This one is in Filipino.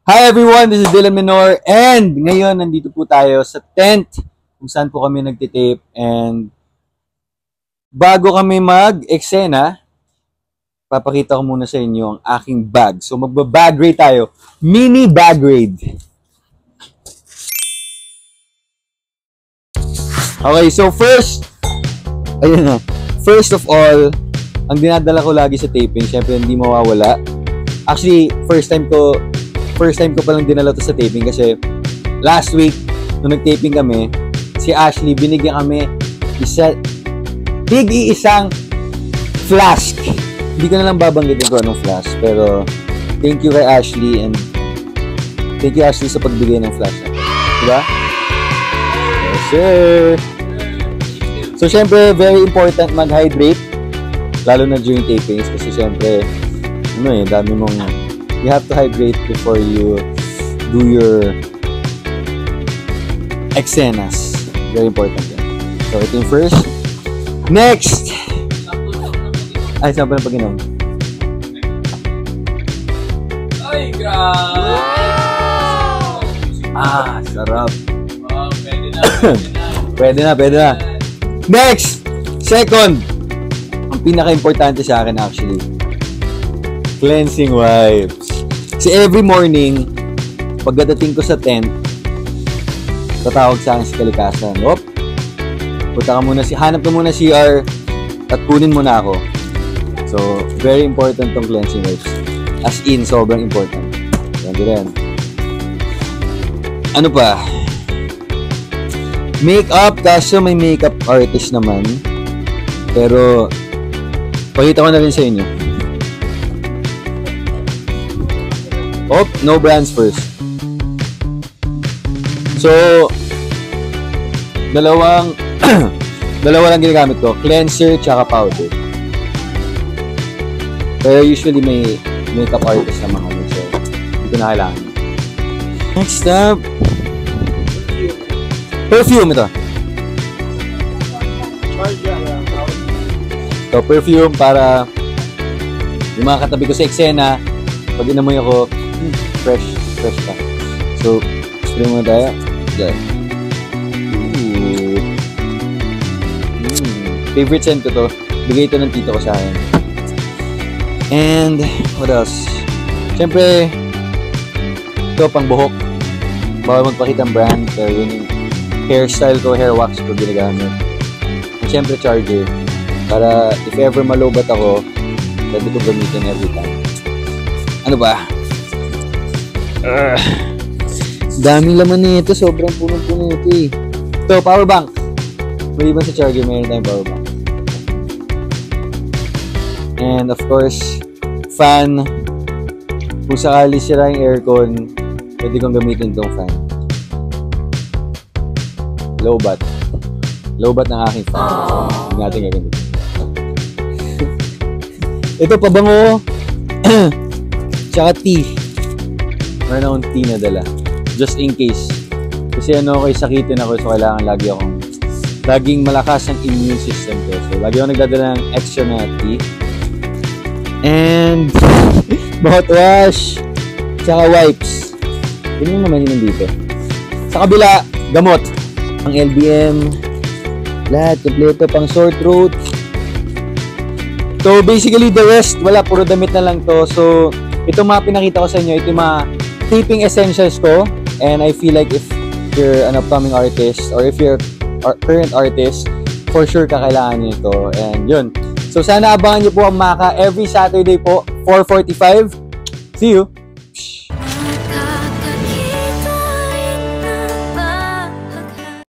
Hi everyone, this is Dylan Menor and ngayon nandito po tayo sa tent kung saan po kami nagtitape and bago kami mag-eksena, papakita ko muna sa inyo ang aking bag. So magba-bag raid tayo, mini bag raid. Okay, so first of all, ang dinadala ko lagi sa taping, syempre hindi mawawala. Actually, first time ko palang dinala to sa taping kasi last week, nung nag-taping kami, si Ashley, binigyan kami isang flask. Hindi ko na lang babanggitin ko anong flask, pero thank you kay Ashley and thank you Ashley sa pagbigay ng flask. Diba? Yes, sir! So, syempre, very important mag-hydrate, lalo na during tapings kasi syempre, dami mong you have to hydrate before you do your exenas. Very important yan. So, ito yung first. Next! Ay, sample ng pag-inom. Ay, grabe! Ah, sarap. Oh, Pwede na. Next! Second! Ang pinaka-importante sa akin actually, cleansing wipes. Kasi every morning, pagdating ko sa tent, tatawag sa akin si kalikasan. Hanap ka muna CR at kunin mo na ako. So, very important tong cleansing wipes. As in, sobrang important. Yan. Ano pa? Makeup, kaso may makeup artist naman. Pero, pakita ko na rin sa inyo. No brands first. So, dalawa lang ginagamit ko. Cleanser tsaka powder. Pero usually may makeup artist naman kami. So, hindi ko na kailangan. Next up, perfume ito. So, perfume para yung mga katabi ko sa eksena, pag inamoy ako, fresh pa. So, spray muna tayo. Diyan. Favorite scent ko to. Bigay ito ng tito ko sa akin. And, what else? Siyempre, ito pang buhok. Bawal magpakita ang brand, pero yun yung hairstyle ko, hair wax ko ginagamit. And siyempre, charger. Para if ever malobat ako, pwede ko gamitin every time. Ano ba? Daming laman nito. Sobrang punong-puno ito eh. Ito, power bank. Maliban sa charger, mayroon tayong power bank. And of course, fan. Kung sakali sira yung aircon, pwede kong gamitin itong fan. Low-bat. Low-bat ng aking fan. Hindi natin gagamitin. Ito, pabango. Tsaka tea. Meron akong tea na dala. Just in case. Kasi sakitin ako. So, kailangan laging malakas ang immune system ko. So, lagi akong nagdadala ng extra na tea. And, mouthwash. Tsaka wipes. Yun naman yun nandito. Sa kabila, gamot. Ang LBM. Lahat. Kompleto. Pang sore throat. So, basically, the rest, wala. Puro damit na lang to. So, ito mga pinakita ko sa inyo, ito yung mga taping essentials ko. And I feel like if you're an upcoming artist or if you're a current artist, for sure kakailangan nyo ito. And yun. So sana abangan nyo po ang Maka every Saturday po, 4:45. See you!